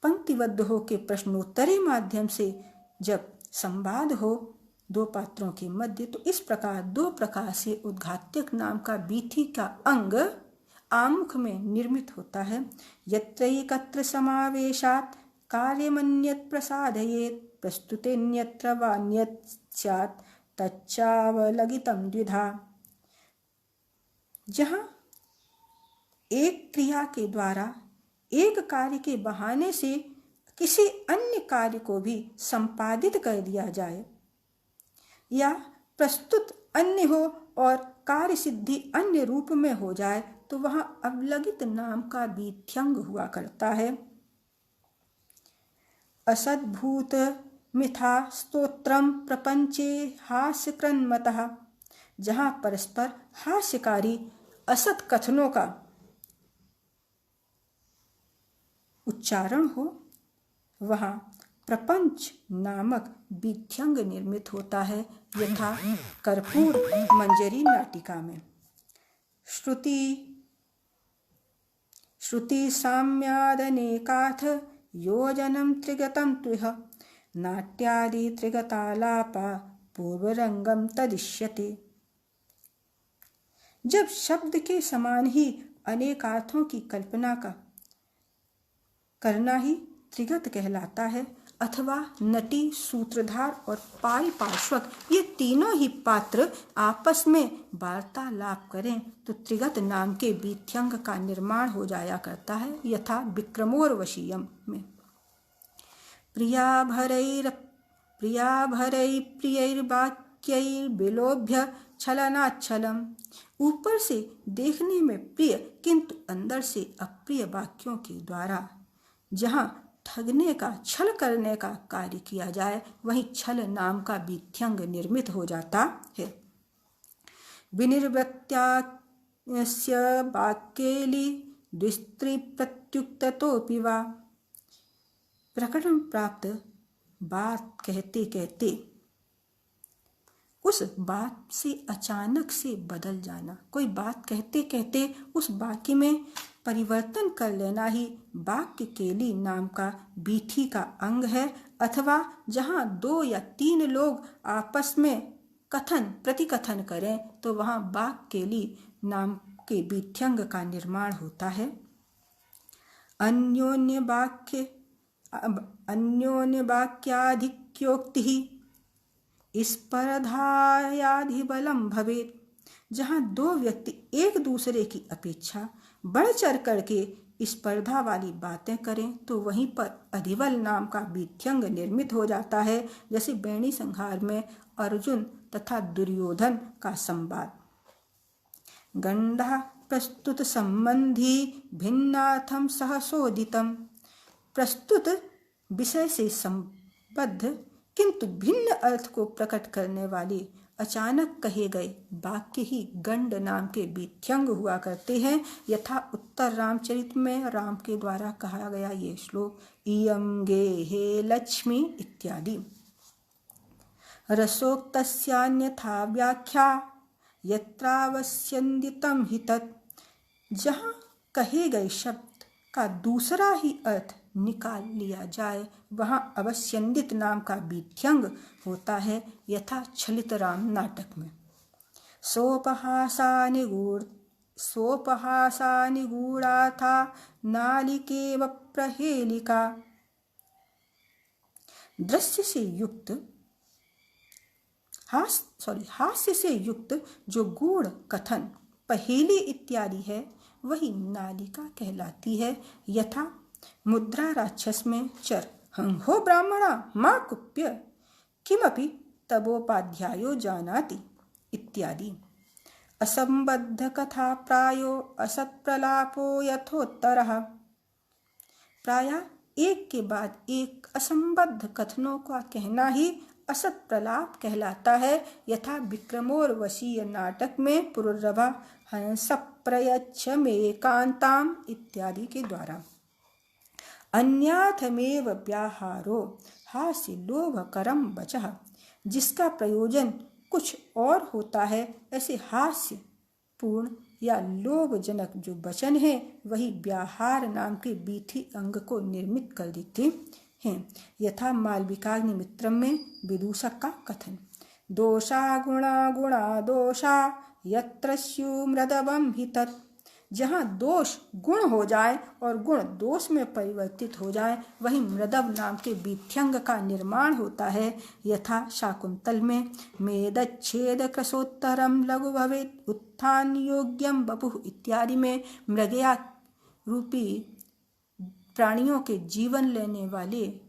पंक्तिबद्ध हो के प्रश्नोत्तरी माध्यम से जब संवाद हो दो पात्रों के मध्य, तो इस प्रकार 2 प्रकार से उद्घात्यक नाम का बीथी का अंग आमुख में निर्मित होता है। यत्रैकत्र समावेशात् कार्यमन्यत् प्रसादयेत् प्रस्तुतेन्यत्र वान्यत् स्यात् तच्चावलगितं द्विधा। जहाँ एक क्रिया के द्वारा एक कार्य के बहाने से किसी अन्य कार्य को भी संपादित कर दिया जाए या प्रस्तुत अन्य हो और कार्य सिद्धि अन्य रूप में हो जाए, तो वहाँ अवलगित नाम का बीथ्यंग हुआ करता है। असद्भूत मिथा स्तोत्रम प्रपंचे हास्यकृन्मतः। जहाँ परस्पर हास्यकारी असत कथनों का उच्चारण हो, वहाँ प्रपंच नामक बीथ्यंग निर्मित होता है, यथा कर्पूर मंजरी नाटिका में। श्रुति साम्यादनेकाथ योजनं त्रिगतं त्विह नाट्यादि त्रिगतालापा पूर्वरंगम तदिश्यते। जब शब्द के समान ही अनेकार्थों की कल्पना का करना ही त्रिगत कहलाता है, अथवा नटी, सूत्रधार और पारिपार्श्वक ये तीनों ही पात्र आपस में वार्तालाप करें तो त्रिगत नाम के बीथ्यंग का निर्माण हो जाया करता है, यथा विक्रमोर्वशीयम में। प्रियैर्वाक्यैर्विलोभ्य छलनाच्छलम। ऊपर से देखने में प्रिय किंतु अंदर से अप्रिय वाक्यों के द्वारा जहाँ ठगने का, छल करने का कार्य किया जाए, वहीं छल नाम का बीथ्यंग निर्मित हो जाता है। विनिर्वृत्त्यास्य वाक्येली द्विस्त्री प्रत्युक्ततोऽपि वा। प्रकरण प्राप्त बात कहते कहते उस बात से अचानक से बदल जाना, कोई बात कहते कहते उस वाक्य में परिवर्तन कर लेना ही वाक्य केली नाम का बीथी का अंग है। अथवा जहाँ 2 या 3 लोग आपस में कथन प्रतिकथन करें तो वहाँ वाक्य केली नाम के बीथ्यंग का निर्माण होता है। अन्योन्य वाक्याधिक्योक्ति स्पर्धायाधिबलम भवेत्। जहाँ 2 व्यक्ति एक दूसरे की अपेक्षा बढ़ चढ़ करके स्पर्धा वाली बातें करें तो वहीं पर अधिबल नाम का बीथ्यंग निर्मित हो जाता है, जैसे बैणी संहार में अर्जुन तथा दुर्योधन का संवाद। गंडा प्रस्तुत संबंधी भिन्नार्थम सहसोदितम। प्रस्तुत विषय से संबद्ध किंतु भिन्न अर्थ को प्रकट करने वाली अचानक कहे गए वाक्य ही गंड नाम के बीथ्यंग हुआ करते हैं। यथा उत्तर रामचरित में राम के द्वारा कहा गया ये श्लोक इयं गेहे लक्ष्मी इत्यादि। रसोक्तस्यान्यथा व्याख्या यत्रावस्यन्दितं हि तत्। जहाँ कहे गए शब्द का दूसरा ही अर्थ निकाल लिया जाए वहाँ अवस्यन्दित नाम का बीथ्यंग होता है। यथा छलित राम नाटक में सोपहासा निगूढ़ा था नालिकेव प्रहेलिका। हास्य से युक्त जो गूढ़ कथन पहेली इत्यादि है वही नालिका कहलाती है। यथा मुद्रा राक्षस में चर हंहो ब्राह्मणा मा कुप्य किमपि तबोपाध्यायो जानाति इत्यादि। असंबद्ध कथा प्रायो असत्प्रलापो यथोत्तरः। प्रायः एक के बाद एक असंबद्ध कथनों का कहना ही असत प्रलाप कहलाता है। यथा विक्रमोर्वशीय नाटक में पुरुरभा हंस प्रयच्छ मेकांताम इत्यादि के द्वारा। अन्याथमेव व्याहारो हास्य लोभकरम वचः। जिसका प्रयोजन कुछ और होता है ऐसे हास्य पूर्ण या लोभजनक जो वचन है वही व्याहार नाम के बीथी अंग को निर्मित कर देते हैं। यथा मालविकाग्निमित्रम में विदूषक का कथन दोषा गुणा गुणा दोषा यत्र स्युमृदवं हि तत्। जहाँ दोष गुण हो जाए और गुण दोष में परिवर्तित हो जाए वही मृदव नाम के बीथ्यंग का निर्माण होता है। यथा शाकुंतल में मेदच्छेद क्रसोत्तरम लघु भवेत् उत्थान योग्यम वपुः इत्यादि में मृगया रूपी प्राणियों के जीवन लेने वाले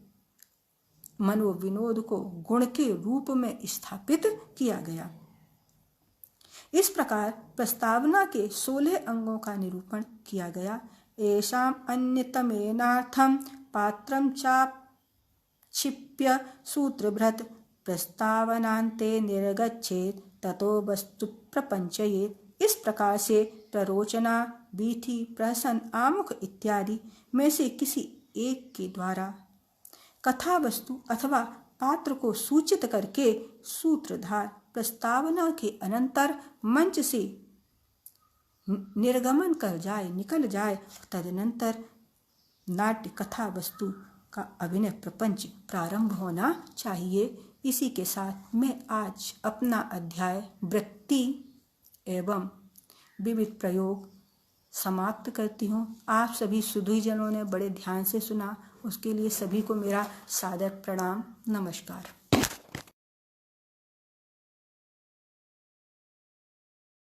मनोविनोद को गुण के रूप में स्थापित किया गया। इस प्रकार प्रस्तावना के 16 अंगों का निरूपण किया गया। एषाम अन्यतमेनार्थम पात्रम चाक्षिप्य सूत्रभृत प्रस्तावनान्ते निर्गच्छेत ततो वस्तु प्रपंचयेत। इस प्रकार से प्ररोचना बीथी प्रहसन आमुख इत्यादि में से किसी एक के द्वारा कथा वस्तु अथवा पात्र को सूचित करके सूत्रधार प्रस्तावना के अनंतर मंच से निर्गमन कर जाए निकल जाए। तदनंतर नाट्य कथा वस्तु का अभिनय प्रपंच प्रारंभ होना चाहिए। इसी के साथ मैं आज अपना अध्याय वृत्ति एवं विविध प्रयोग समाप्त करती हूँ। आप सभी सुधीजनों ने बड़े ध्यान से सुना, उसके लिए सभी को मेरा सादर प्रणाम, नमस्कार।